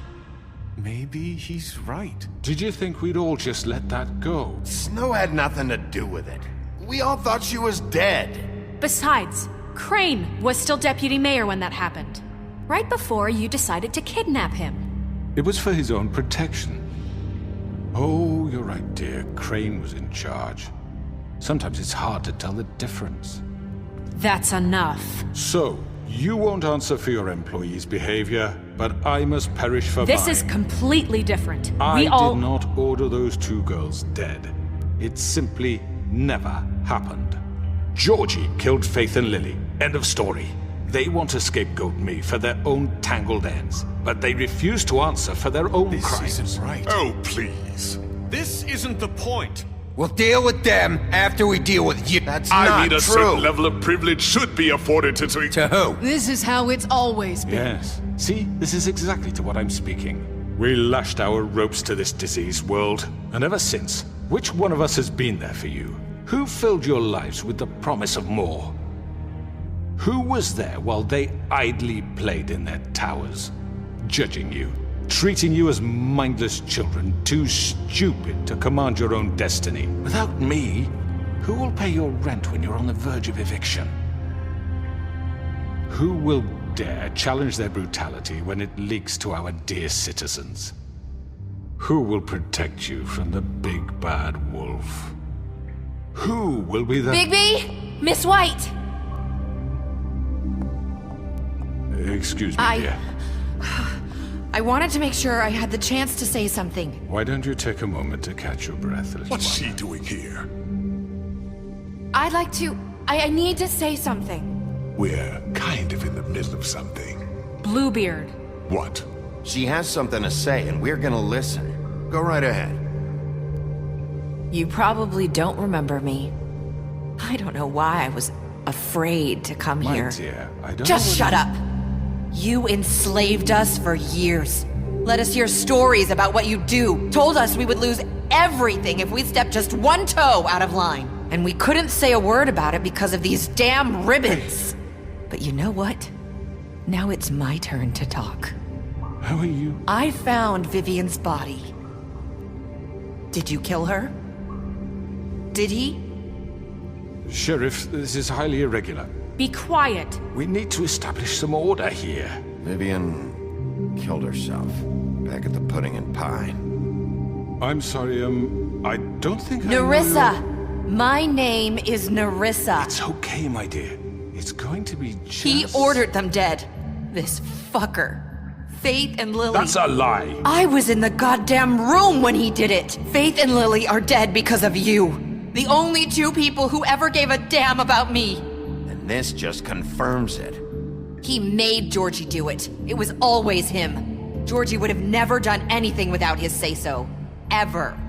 Speaker 17: Maybe he's right.
Speaker 8: Did you think we'd all just let that go?
Speaker 2: Snow had nothing to do with it. We all thought she was dead.
Speaker 5: Besides, Crane was still deputy mayor when that happened. right before you decided to kidnap him.
Speaker 8: It was for his own protection. Oh, you're right, dear. Crane was in charge. Sometimes it's hard to tell the difference.
Speaker 5: That's enough.
Speaker 8: So, you won't answer for your employees' behavior, but I must perish for
Speaker 5: This
Speaker 8: mine.
Speaker 5: is completely different.
Speaker 8: I
Speaker 5: We all...
Speaker 8: did not order those 2 girls dead. It simply never happened. Georgie killed Faith and Lily. End of story. They want to scapegoat me for their own tangled ends, but they refuse to answer for their own crimes.
Speaker 15: This isn't right. Oh, please.
Speaker 17: This isn't the point.
Speaker 14: We'll deal with them after we deal with you.
Speaker 2: That's
Speaker 15: I
Speaker 2: not
Speaker 15: mean, a
Speaker 2: true.
Speaker 15: certain level of privilege should be afforded to...
Speaker 14: To who?
Speaker 1: This is how it's always been.
Speaker 8: Yes. See, this is exactly to what I'm speaking. We lashed our ropes to this diseased world, and ever since, which one of us has been there for you? Who filled your lives with the promise of more? Who was there while they idly played in their towers, judging you, treating you as mindless children, too stupid to command your own destiny? Without me, who will pay your rent when you're on the verge of eviction? Who will dare challenge their brutality when it leaks to our dear citizens? Who will protect you from the big bad wolf? Who will be the...
Speaker 5: Bigby! Miss White!
Speaker 8: Excuse me, dear.
Speaker 3: I wanted to make sure I had the chance to say something.
Speaker 8: Why don't you take a moment to catch your breath, little
Speaker 15: What's
Speaker 8: one?
Speaker 15: she doing here?
Speaker 3: I'd like to... I need to say something.
Speaker 15: We're kind of in the middle of something.
Speaker 5: Bluebeard.
Speaker 15: What?
Speaker 2: She has something to say, and we're gonna listen. Go right ahead.
Speaker 19: You probably don't remember me. I don't know why I was afraid to come
Speaker 8: My
Speaker 19: here.
Speaker 8: dear, I don't
Speaker 19: Just
Speaker 8: know
Speaker 19: shut up! You enslaved us for years. Let us hear stories about what you do. Told us we would lose everything if we stepped just one toe out of line. And we couldn't say a word about it because of these damn ribbons. But you know what? Now it's my turn to talk.
Speaker 8: How are you?
Speaker 19: I found Vivian's body. Did you kill her? Did he?
Speaker 8: Sheriff, this is highly irregular.
Speaker 5: Be quiet.
Speaker 8: We need to establish some order here.
Speaker 2: Vivian killed herself back at the Pudding and Pie.
Speaker 8: I'm sorry, I don't think I know
Speaker 19: Nerissa! My name is Nerissa.
Speaker 8: It's okay, my dear. It's going to be just...
Speaker 19: He ordered them dead. This fucker. Faith and Lily.
Speaker 8: That's a lie.
Speaker 19: I was in the goddamn room when he did it. Faith and Lily are dead because of you. The only 2 people who ever gave a damn about me.
Speaker 2: And this just confirms it.
Speaker 19: He made Georgie do it. It was always him. Georgie would have never done anything without his say-so. Ever.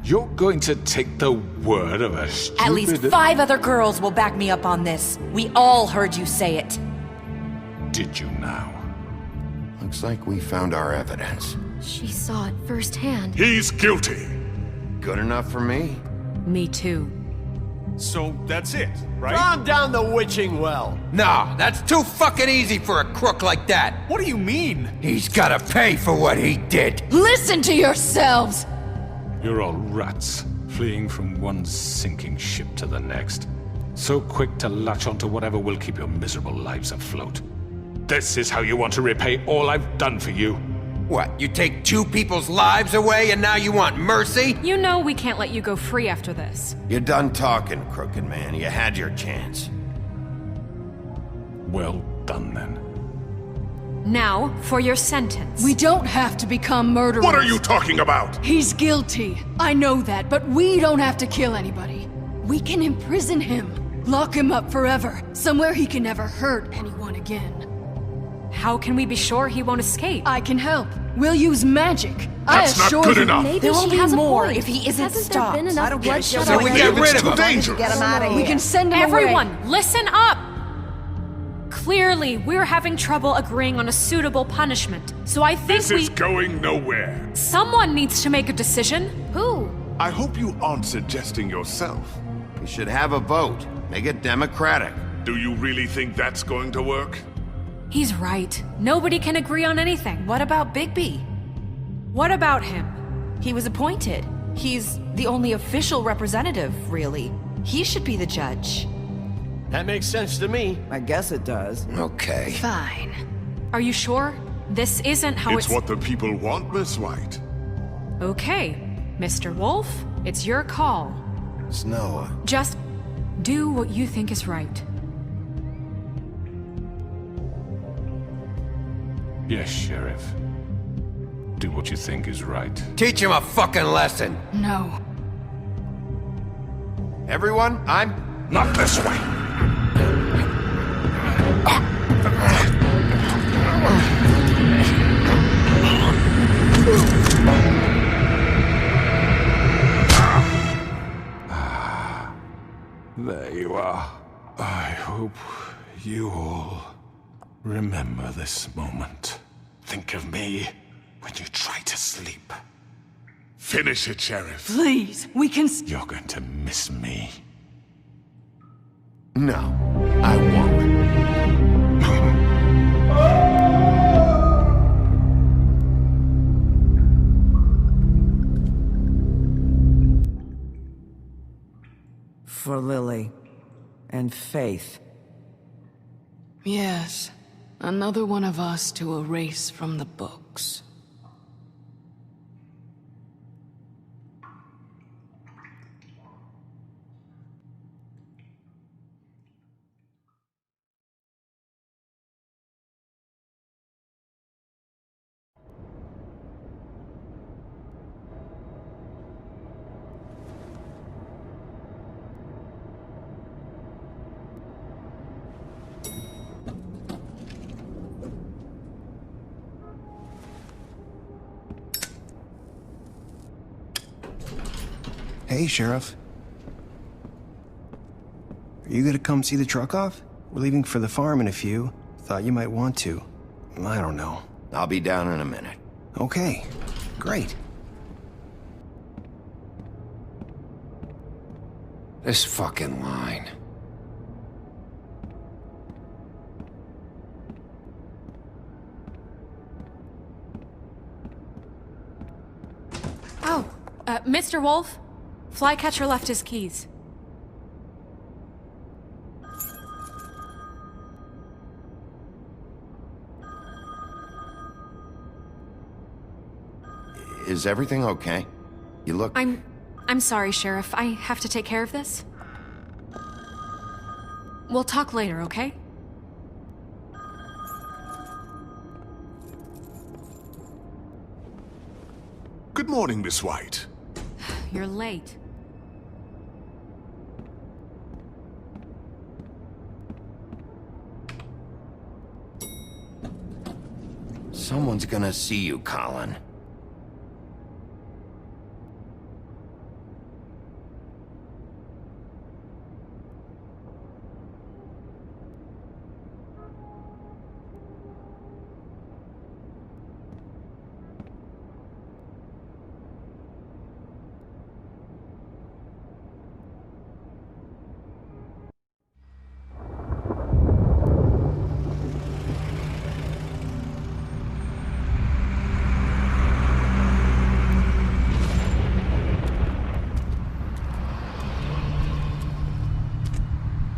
Speaker 8: You're going to take the word of a stupid...
Speaker 19: At least 5 other girls will back me up on this. We all heard you say it.
Speaker 8: Did you now?
Speaker 2: Looks like we found our evidence.
Speaker 18: She saw it firsthand.
Speaker 15: He's guilty.
Speaker 2: Good enough for me.
Speaker 5: Me too.
Speaker 17: So that's it, right?
Speaker 14: Calm down the witching well. Nah, that's too fucking easy for a crook like that.
Speaker 17: What do you mean?
Speaker 14: He's gotta pay for what he did.
Speaker 1: Listen to yourselves!
Speaker 8: You're all rats, fleeing from one sinking ship to the next. So quick to latch onto whatever will keep your miserable lives afloat. This is how you want to repay all I've done for you.
Speaker 14: What, you take 2 people's lives away and now you want mercy?
Speaker 5: You know we can't let you go free after this.
Speaker 2: You're done talking, crooked man. You had your chance.
Speaker 8: Well done, then.
Speaker 5: Now, for your sentence.
Speaker 1: We don't have to become murderers.
Speaker 15: What are you talking about?
Speaker 1: He's guilty. I know that, but we don't have to kill anybody. We can imprison him. Lock him up forever. Somewhere he can never hurt anyone again.
Speaker 5: How can we be sure he won't escape?
Speaker 1: I can help. We'll use magic.
Speaker 15: That's not good enough.
Speaker 18: Maybe
Speaker 19: There will
Speaker 18: she
Speaker 19: be
Speaker 18: has a
Speaker 19: more
Speaker 18: point.
Speaker 19: if he isn't
Speaker 18: Hasn't
Speaker 19: stopped.
Speaker 18: there been
Speaker 4: I
Speaker 18: enough
Speaker 4: don't give a
Speaker 18: bloodshed
Speaker 4: shit.
Speaker 14: So we
Speaker 18: already?
Speaker 14: get rid
Speaker 15: It's
Speaker 14: of
Speaker 15: too
Speaker 14: him.
Speaker 15: dangerous.
Speaker 4: Get him out of here.
Speaker 1: We can send him away.
Speaker 5: Everyone, listen up! Clearly, we're having trouble agreeing on a suitable punishment. So I think
Speaker 15: This is going nowhere.
Speaker 5: someone needs to make a decision.
Speaker 18: Who?
Speaker 15: I hope you aren't suggesting yourself.
Speaker 2: We should have a vote. Make it democratic.
Speaker 15: Do you really think that's going to work?
Speaker 5: He's right. Nobody can agree on anything.
Speaker 19: What about Bigby?
Speaker 5: What about him?
Speaker 19: He was appointed. He's the only official representative, really. He should be the judge.
Speaker 14: That makes sense to me.
Speaker 4: I guess it does.
Speaker 2: Okay.
Speaker 1: Fine.
Speaker 5: Are you sure? This isn't how
Speaker 15: It's what the people want, Miss White.
Speaker 5: Okay, Mr. Wolf, it's your call.
Speaker 2: Snow.
Speaker 5: Just do what you think is right.
Speaker 8: Yes, Sheriff. Do what you think is right.
Speaker 14: Teach him a fucking lesson.
Speaker 1: No.
Speaker 2: Everyone, I'm...
Speaker 15: Not this way.
Speaker 8: There you are. I hope you all remember this moment. Think of me when you try to sleep.
Speaker 15: Finish it, Sheriff.
Speaker 1: Please, we can...
Speaker 8: You're going to miss me.
Speaker 2: No, I won't.
Speaker 4: For Lily and Faith.
Speaker 1: Yes, another one of us to erase from the books.
Speaker 20: Hey, Sheriff. Are you gonna come see the truck off? We're leaving for the farm in a few. Thought you might want to. I don't know.
Speaker 2: I'll be down in a minute.
Speaker 20: Okay, great.
Speaker 14: This fucking line.
Speaker 5: Oh, Mr. Wolf, Flycatcher left his keys.
Speaker 2: Is everything okay? You look...
Speaker 5: I'm sorry, Sheriff. I have to take care of this. We'll talk later, okay?
Speaker 15: Good morning, Miss White.
Speaker 5: You're late.
Speaker 2: Someone's gonna see you, Colin.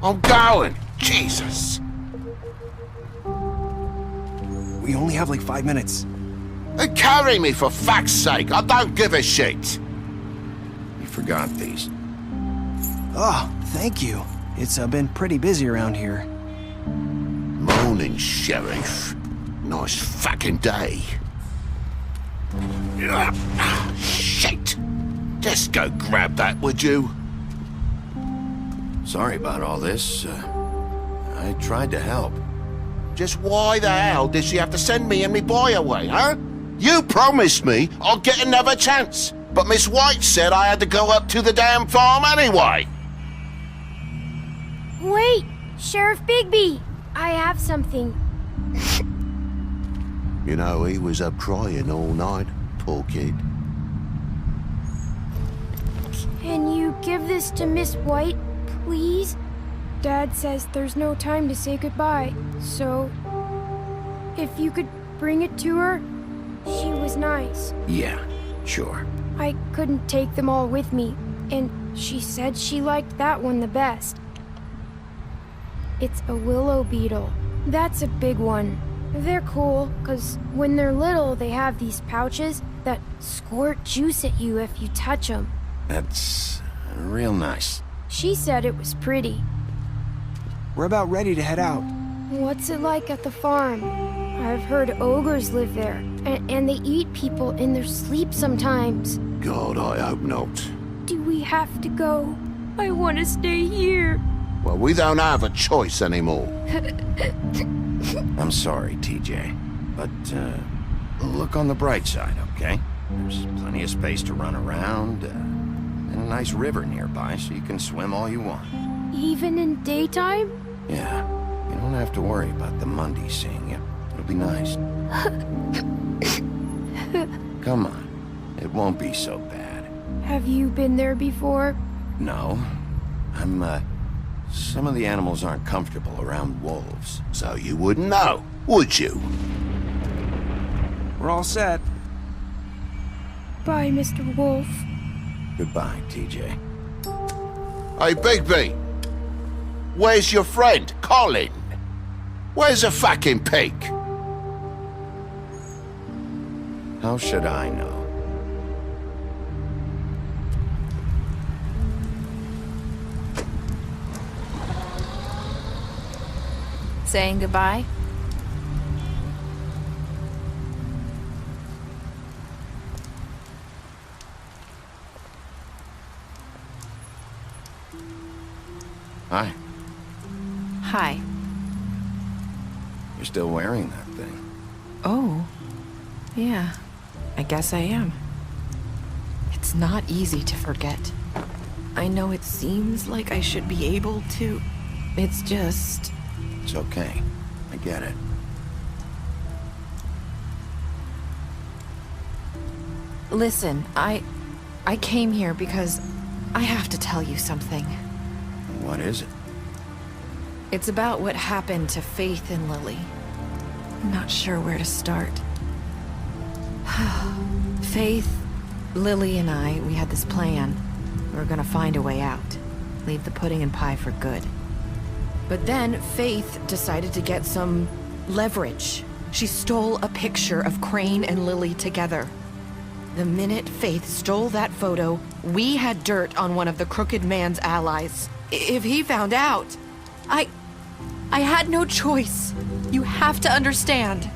Speaker 14: I'm going! Jesus!
Speaker 20: We only have like 5 minutes.
Speaker 14: Carry me for fuck's sake! I don't give a shit!
Speaker 2: You forgot these.
Speaker 20: Oh, thank you. It's been pretty busy around here.
Speaker 14: Morning, Sheriff. Nice fucking day. Shit! Just go grab that, would you?
Speaker 2: Sorry about all this. I tried to help.
Speaker 14: Just why the hell did she have to send me and me boy away, huh? You promised me I'd get another chance, but Miss White said I had to go up to the damn farm anyway.
Speaker 21: Wait, Sheriff Bigby, I have something.
Speaker 14: You know, he was up crying all night, poor kid.
Speaker 21: Can you give this to Miss White, please? Dad says there's no time to say goodbye, so if you could bring it to her, she was nice.
Speaker 2: Yeah, sure.
Speaker 21: I couldn't take them all with me, and she said she liked that one the best. It's a willow beetle. That's a big one. They're cool, because when they're little, they have these pouches that squirt juice at you if you touch them.
Speaker 2: That's real nice.
Speaker 21: She said it was pretty.
Speaker 20: We're about ready to head out.
Speaker 21: What's it like at the farm? I've heard ogres live there, and they eat people in their sleep sometimes.
Speaker 14: God, I hope not.
Speaker 21: Do we have to go? I want to stay here.
Speaker 14: Well, we don't have a choice anymore.
Speaker 2: I'm sorry, TJ. But, look on the bright side, okay? There's plenty of space to run around, and a nice river nearby, so you can swim all you want.
Speaker 21: Even in daytime?
Speaker 2: Yeah, you don't have to worry about the Mundies seeing you. It'll be nice. Come on, it won't be so bad.
Speaker 21: Have you been there before?
Speaker 2: No, some of the animals aren't comfortable around wolves.
Speaker 14: So you wouldn't know, would you?
Speaker 20: We're all set.
Speaker 21: Bye, Mr. Wolf.
Speaker 2: Goodbye, TJ.
Speaker 14: Hey, Bigby. Where's your friend, Colin? Where's the fucking pig?
Speaker 2: How should I know?
Speaker 3: Saying goodbye?
Speaker 2: Hi.
Speaker 3: Hi.
Speaker 2: You're still wearing that thing.
Speaker 19: Oh. Yeah. I guess I am. It's not easy to forget. I know it seems like I should be able to. It's just...
Speaker 2: It's okay. I get it.
Speaker 19: Listen, I came here because I have to tell you something.
Speaker 2: What is it?
Speaker 19: It's about what happened to Faith and Lily. I'm not sure where to start. Faith, Lily, and I, we had this plan. We were gonna find a way out. Leave the pudding and pie for good. But then Faith decided to get some leverage. She stole a picture of Crane and Lily together. The minute Faith stole that photo, we had dirt on one of the Crooked Man's allies. If he found out, I had no choice. You have to understand.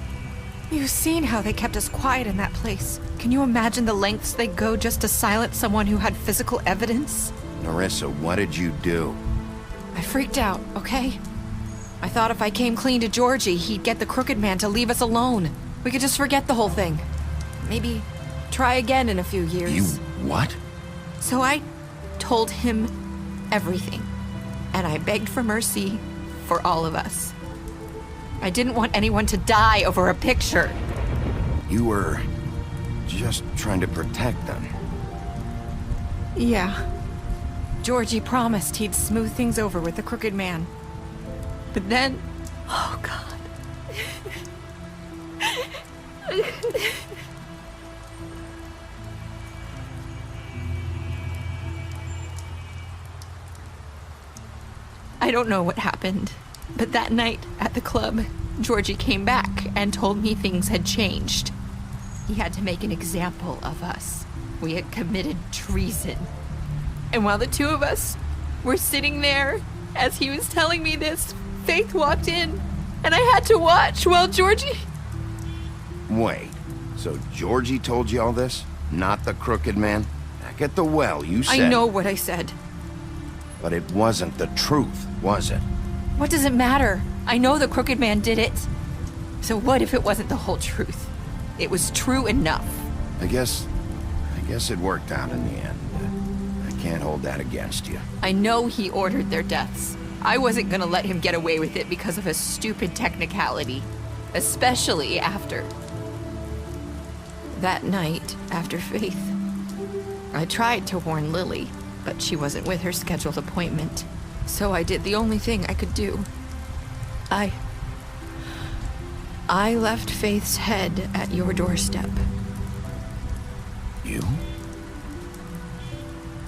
Speaker 19: You've seen how they kept us quiet in that place. Can you imagine the lengths they go just to silence someone who had physical evidence?
Speaker 2: Narissa, what did you do?
Speaker 19: I freaked out, okay? I thought if I came clean to Georgie, he'd get the Crooked Man to leave us alone. We could just forget the whole thing. Maybe try again in a few years.
Speaker 2: You what?
Speaker 19: So I told him everything. And I begged for mercy for all of us. I didn't want anyone to die over a picture.
Speaker 2: You were just trying to protect them.
Speaker 19: Yeah. Georgie promised he'd smooth things over with the Crooked Man. But then... Oh, God. I don't know what happened, but that night at the club, Georgie came back and told me things had changed. He had to make an example of us. We had committed treason. And while the two of us were sitting there, as he was telling me this, Faith walked in, and I had to watch while Georgie...
Speaker 2: Wait, so Georgie told you all this? Not the Crooked Man? Back at the well, you said...
Speaker 19: I know what I said.
Speaker 2: But it wasn't the truth, was it?
Speaker 19: What does it matter? I know the Crooked Man did it. So what if it wasn't the whole truth? It was true enough.
Speaker 2: I guess it worked out in the end. I can't hold that against you.
Speaker 19: I know he ordered their deaths. I wasn't gonna let him get away with it because of a stupid technicality. Especially after... That night, after Faith, I tried to warn Lily, but she wasn't with her scheduled appointment. So I did the only thing I could do. I left Faith's head at your doorstep.
Speaker 2: You?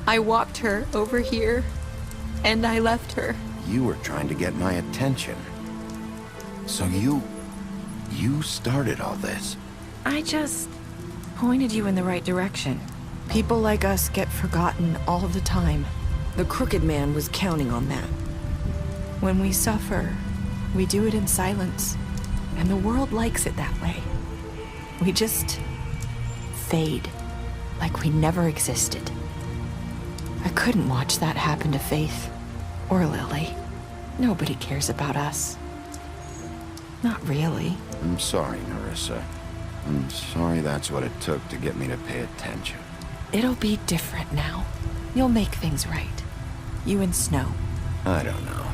Speaker 19: I walked her over here, and I left her.
Speaker 2: You were trying to get my attention. So you You started all this.
Speaker 6: I just pointed you in the right direction. People like us get forgotten all the time. The Crooked Man was counting on that. When we suffer, we do it in silence, and the world likes it that way. We just fade, like we never existed. I couldn't watch that happen to Faith, or Lily. Nobody cares about us. Not really.
Speaker 2: I'm sorry, Narissa. I'm sorry that's what it took to get me to pay attention.
Speaker 6: It'll be different now. You'll make things right. You and Snow.
Speaker 2: I don't know.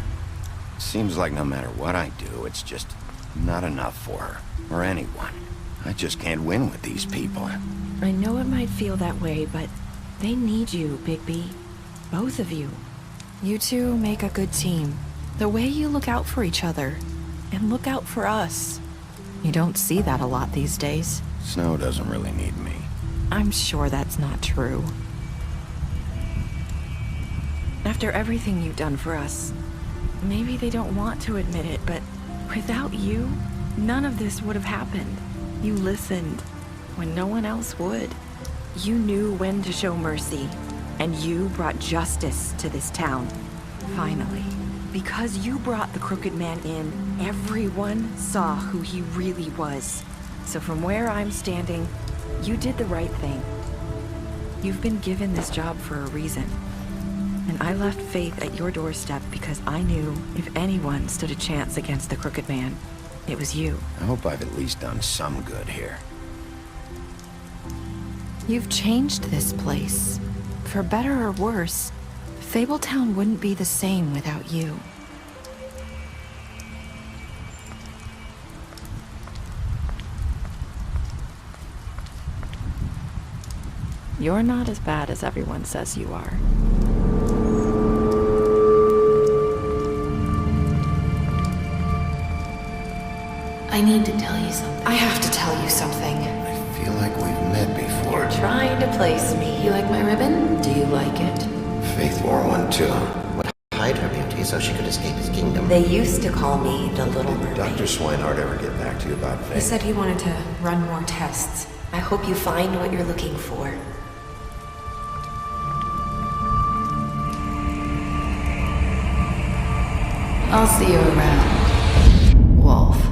Speaker 2: Seems like no matter what I do, it's just not enough for her, or anyone. I just can't win with these people.
Speaker 6: I know it might feel that way, but they need you, Bigby. Both of you. You two make a good team. The way you look out for each other, and look out for us. You don't see that a lot these days.
Speaker 2: Snow doesn't really need me.
Speaker 6: I'm sure that's not true. After everything you've done for us, maybe they don't want to admit it, but without you, none of this would have happened. You listened when no one else would. You knew when to show mercy, and you brought justice to this town. Finally. Because you brought the Crooked Man in, everyone saw who he really was. So from where I'm standing, you did the right thing. You've been given this job for a reason. And I left Faith at your doorstep because I knew if anyone stood a chance against the Crooked Man, it was you.
Speaker 2: I hope I've at least done some good here.
Speaker 6: You've changed this place. For better or worse, Fabletown wouldn't be the same without you. You're not as bad as everyone says you are.
Speaker 3: I need to tell you something.
Speaker 19: I have to tell you something.
Speaker 2: I feel like we've met before.
Speaker 19: You're trying to place me.
Speaker 3: You like my ribbon?
Speaker 19: Do you like it?
Speaker 2: Faith wore one too.
Speaker 22: Would hide her beauty so she could escape his kingdom.
Speaker 19: They used to call me the Little
Speaker 2: Did
Speaker 19: Mermaid.
Speaker 2: Dr. Swinehart ever get back to you about Faith?
Speaker 19: He said he wanted to run more tests. I hope you find what you're looking for.
Speaker 3: I'll see you around, Wolf.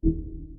Speaker 2: you.